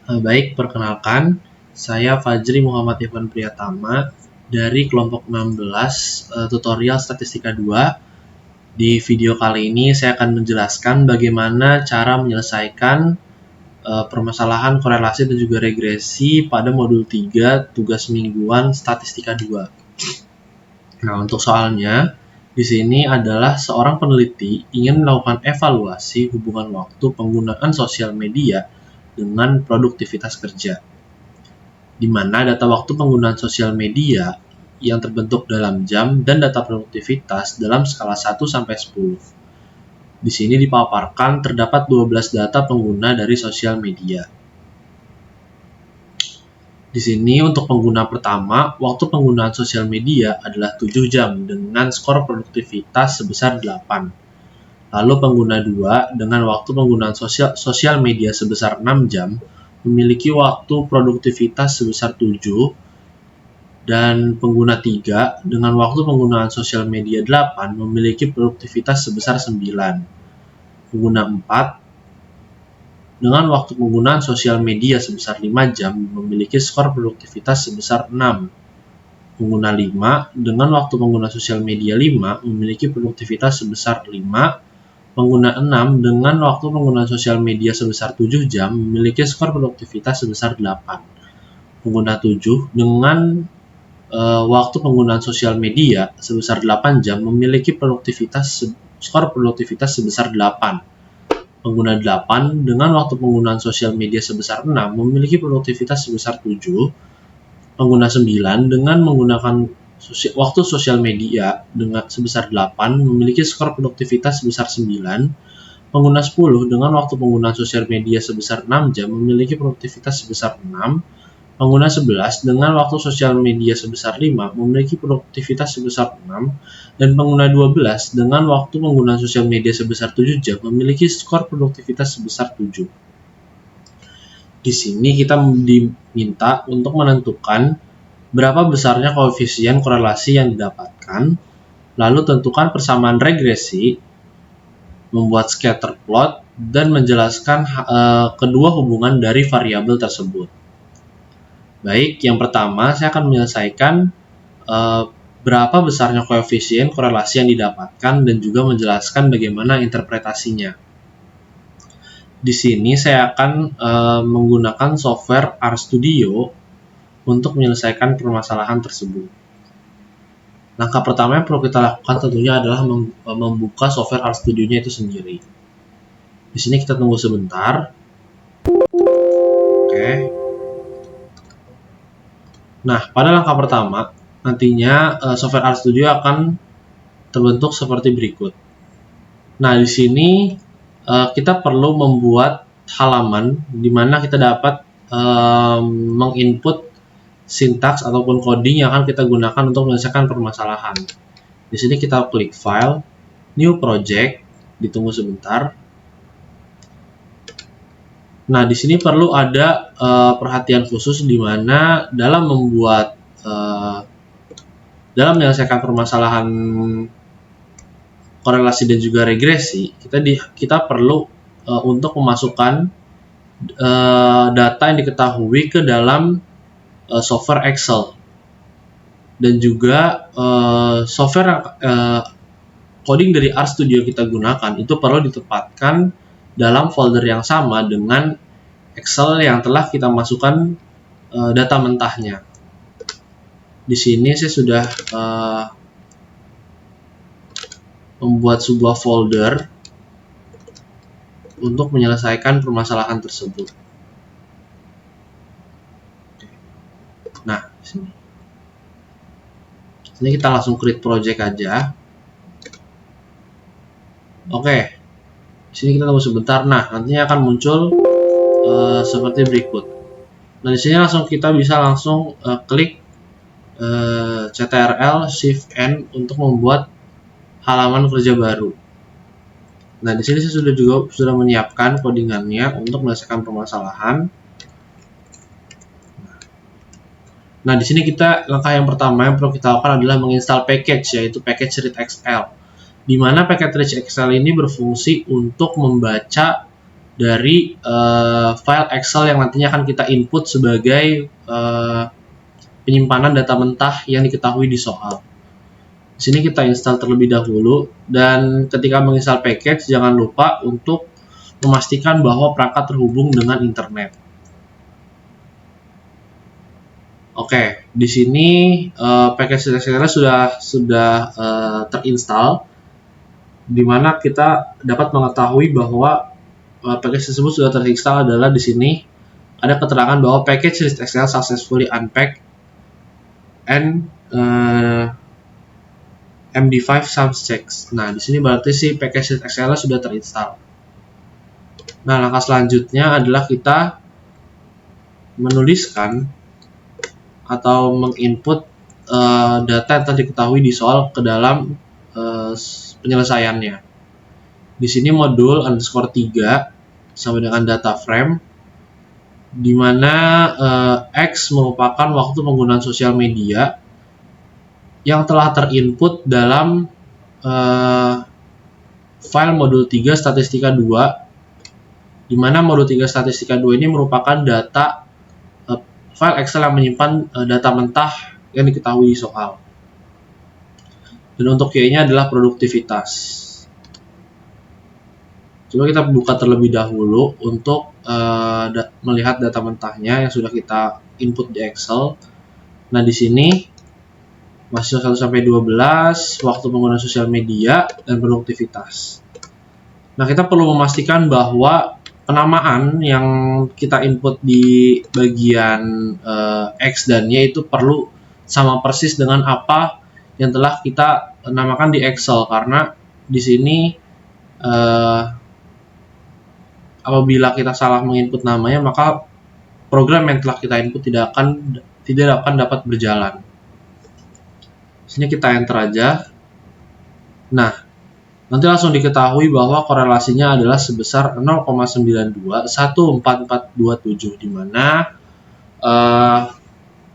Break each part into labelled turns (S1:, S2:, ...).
S1: Baik, perkenalkan, saya Fajri Muhammad Irfan Priyatama dari kelompok 16 tutorial statistika 2. Di video kali ini saya akan menjelaskan bagaimana cara menyelesaikan permasalahan korelasi dan juga regresi pada modul 3 tugas mingguan statistika 2. Nah, untuk soalnya, di sini adalah seorang peneliti ingin melakukan evaluasi hubungan waktu penggunaan sosial media dengan produktivitas kerja, di mana data waktu penggunaan sosial media yang terbentuk dalam jam dan data produktivitas dalam skala 1 sampai 10. Di sini dipaparkan terdapat 12 data pengguna dari sosial media. Di sini untuk pengguna pertama, waktu penggunaan sosial media adalah 7 jam dengan skor produktivitas sebesar 8. Lalu pengguna 2 dengan waktu penggunaan sosial media sebesar 6 jam memiliki waktu produktivitas sebesar 7, dan pengguna 3 dengan waktu penggunaan sosial media 8 memiliki produktivitas sebesar 9. Pengguna 4 dengan waktu penggunaan sosial media sebesar 5 jam memiliki skor produktivitas sebesar 6. Pengguna 5 dengan waktu pengguna sosial media 5 memiliki produktivitas sebesar 5. Pengguna 6 dengan waktu penggunaan sosial media sebesar 7 jam memiliki skor produktivitas sebesar 8. Pengguna 7 dengan waktu penggunaan sosial media sebesar 8 jam memiliki skor produktivitas sebesar 8. Pengguna 8 dengan waktu penggunaan sosial media sebesar 6 memiliki produktivitas sebesar 7. Pengguna 9 dengan menggunakan waktu sosial media dengan sebesar 8 memiliki skor produktivitas sebesar 9. Pengguna 10 dengan waktu penggunaan sosial media sebesar 6 jam memiliki produktivitas sebesar 6. Pengguna 11 dengan waktu sosial media sebesar 5 memiliki produktivitas sebesar 6. Dan pengguna 12 dengan waktu penggunaan sosial media sebesar 7 jam memiliki skor produktivitas sebesar 7. Di sini kita diminta untuk menentukan berapa besarnya koefisien korelasi yang didapatkan, lalu tentukan persamaan regresi, membuat scatter plot, dan menjelaskan kedua hubungan dari variabel tersebut. Baik, yang pertama saya akan menyelesaikan berapa besarnya koefisien korelasi yang didapatkan dan juga menjelaskan bagaimana interpretasinya. Di sini saya akan menggunakan software RStudio untuk menyelesaikan permasalahan tersebut. Langkah pertama yang perlu kita lakukan tentunya adalah membuka software RStudio-nya itu sendiri. Di sini kita tunggu sebentar. Oke. Nah, pada langkah pertama, nantinya software RStudio akan terbentuk seperti berikut. Nah, di sini kita perlu membuat halaman di mana kita dapat menginput sintaks ataupun coding yang akan kita gunakan untuk menyelesaikan permasalahan. Di sini kita klik File, New Project, ditunggu sebentar. Nah, di sini perlu ada perhatian khusus di mana dalam menyelesaikan permasalahan korelasi dan juga regresi, kita perlu untuk memasukkan data yang diketahui ke dalam software Excel, dan juga software coding dari RStudio kita gunakan itu perlu ditempatkan dalam folder yang sama dengan Excel yang telah kita masukkan data mentahnya. Di sini saya sudah membuat sebuah folder untuk menyelesaikan permasalahan tersebut. Nah, di sini kita langsung create project aja. Oke. Di sini kita tunggu sebentar. Nah, nantinya akan muncul seperti berikut. Nah, di sini kita bisa langsung klik Ctrl Shift N untuk membuat halaman kerja baru. Nah, di sini saya sudah menyiapkan codingannya untuk menyelesaikan permasalahan. Nah, di sini langkah yang pertama yang perlu kita lakukan adalah menginstal package, yaitu package readXL. Di mana package readXL ini berfungsi untuk membaca dari file Excel yang nantinya akan kita input sebagai penyimpanan data mentah yang diketahui di soal. Di sini kita install terlebih dahulu, dan ketika menginstal package jangan lupa untuk memastikan bahwa perangkat terhubung dengan internet. Oke, di sini package sudah terinstall, di mana kita dapat mengetahui bahwa package tersebut sudah terinstall adalah di sini ada keterangan bahwa package list Excel successfully unpacked and MD5 sums checks. Nah, di sini berarti si package list Excel sudah terinstall. Nah, langkah selanjutnya adalah kita menuliskan atau menginput data yang telah diketahui di soal ke dalam penyelesaiannya. Di sini modul underscore 3 sama dengan data frame, di mana X merupakan waktu penggunaan sosial media yang telah terinput dalam file modul 3 statistika 2, di mana modul 3 statistika 2 ini merupakan data file Excel yang menyimpan data mentah yang diketahui di soal. Dan untuk Y-nya adalah produktivitas. Coba kita buka terlebih dahulu untuk melihat data mentahnya yang sudah kita input di Excel. Nah, di sini masih 1 sampai 12, waktu penggunaan sosial media dan produktivitas. Nah, kita perlu memastikan bahwa penamaan yang kita input di bagian X dan Y itu perlu sama persis dengan apa yang telah kita namakan di Excel, karena di sini apabila kita salah menginput namanya, maka program yang telah kita input tidak akan dapat berjalan. Sini kita enter aja. Nah, nanti langsung diketahui bahwa korelasinya adalah sebesar 0,921447, di mana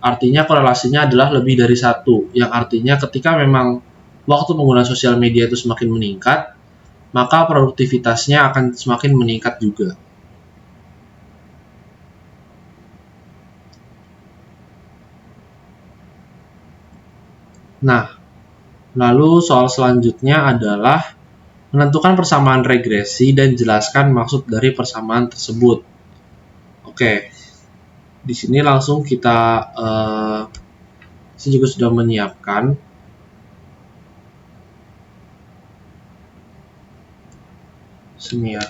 S1: artinya korelasinya adalah lebih dari 1, yang artinya ketika memang waktu penggunaan sosial media itu semakin meningkat, maka produktivitasnya akan semakin meningkat juga. Nah, lalu soal selanjutnya adalah menentukan persamaan regresi dan jelaskan maksud dari persamaan tersebut. Oke, di sini langsung kita, saya juga sudah menyiapkan. Sini ya,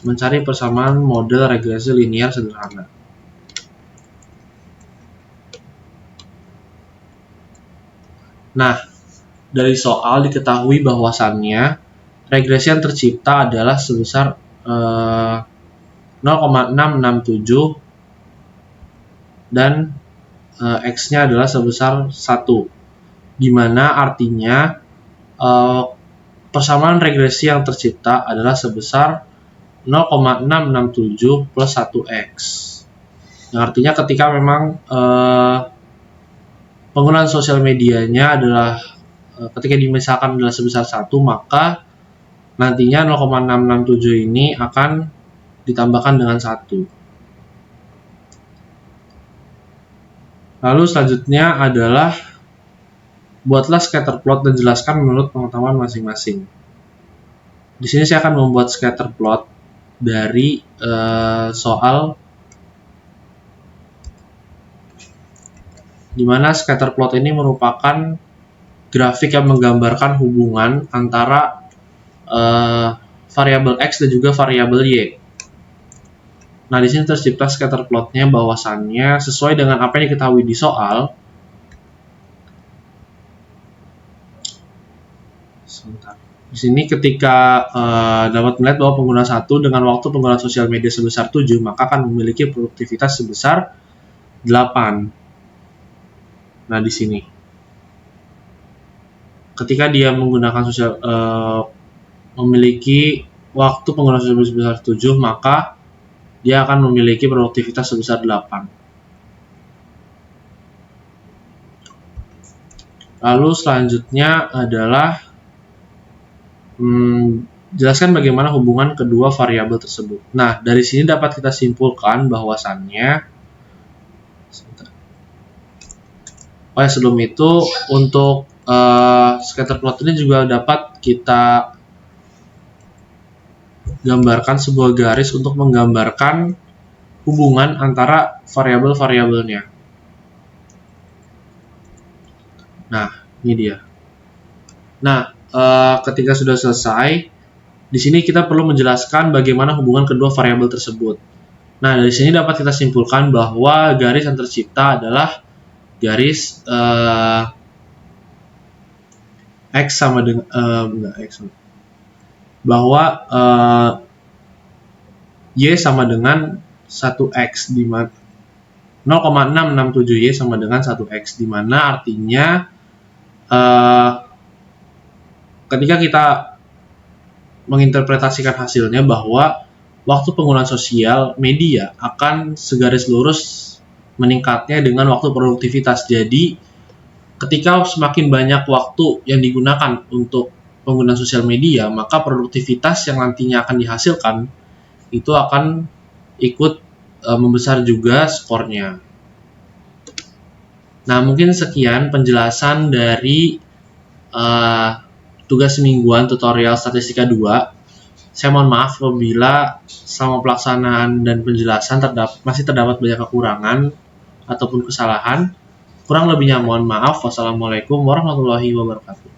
S1: mencari persamaan model regresi linear sederhana. Nah, dari soal diketahui bahwasannya regresi yang tercipta adalah sebesar 0,667 dan X-nya adalah sebesar 1, di mana artinya persamaan regresi yang tercipta adalah sebesar 0,667 plus 1X. Yang artinya ketika memang penggunaan sosial medianya adalah ketika dimisalkan adalah sebesar 1, maka nantinya 0,667 ini akan ditambahkan dengan 1. Lalu selanjutnya adalah buatlah scatter plot dan jelaskan menurut pengetahuan masing-masing. Di sini saya akan membuat scatter plot dari soal, di mana scatter plot ini merupakan grafik yang menggambarkan hubungan antara variabel X dan juga variabel Y. Nah, di sini tercipta scatter plotnya bahwasannya sesuai dengan apa yang diketahui di soal. Sebentar. Di sini ketika dapat melihat bahwa pengguna 1 dengan waktu penggunaan sosial media sebesar 7, maka akan memiliki produktivitas sebesar 8. Nah, di sini ketika dia menggunakan memiliki waktu penggunaan sosial media sebesar 7, maka dia akan memiliki produktivitas sebesar 8. Lalu selanjutnya adalah Jelaskan bagaimana hubungan kedua variabel tersebut. Nah, dari sini dapat kita simpulkan bahwasannya sebelum itu untuk scatter plot ini juga dapat kita gambarkan sebuah garis untuk menggambarkan hubungan antara variabel-variabelnya. Nah, ini dia. Nah, ketika sudah selesai, di sini kita perlu menjelaskan bagaimana hubungan kedua variabel tersebut. Nah, dari sini dapat kita simpulkan bahwa garis yang tercipta adalah garis x sama dengan bahwa y sama dengan 1x di mana 0,667y sama dengan 1x, di mana artinya ketika kita menginterpretasikan hasilnya bahwa waktu penggunaan sosial media akan segaris lurus meningkatnya dengan waktu produktivitas. Jadi, ketika semakin banyak waktu yang digunakan untuk penggunaan sosial media, maka produktivitas yang nantinya akan dihasilkan itu akan ikut membesar juga skornya. Nah, mungkin sekian penjelasan dari tugas mingguan tutorial statistika 2. Saya mohon maaf apabila selama pelaksanaan dan penjelasan masih terdapat banyak kekurangan ataupun kesalahan. Kurang lebihnya mohon maaf. Wassalamualaikum warahmatullahi wabarakatuh.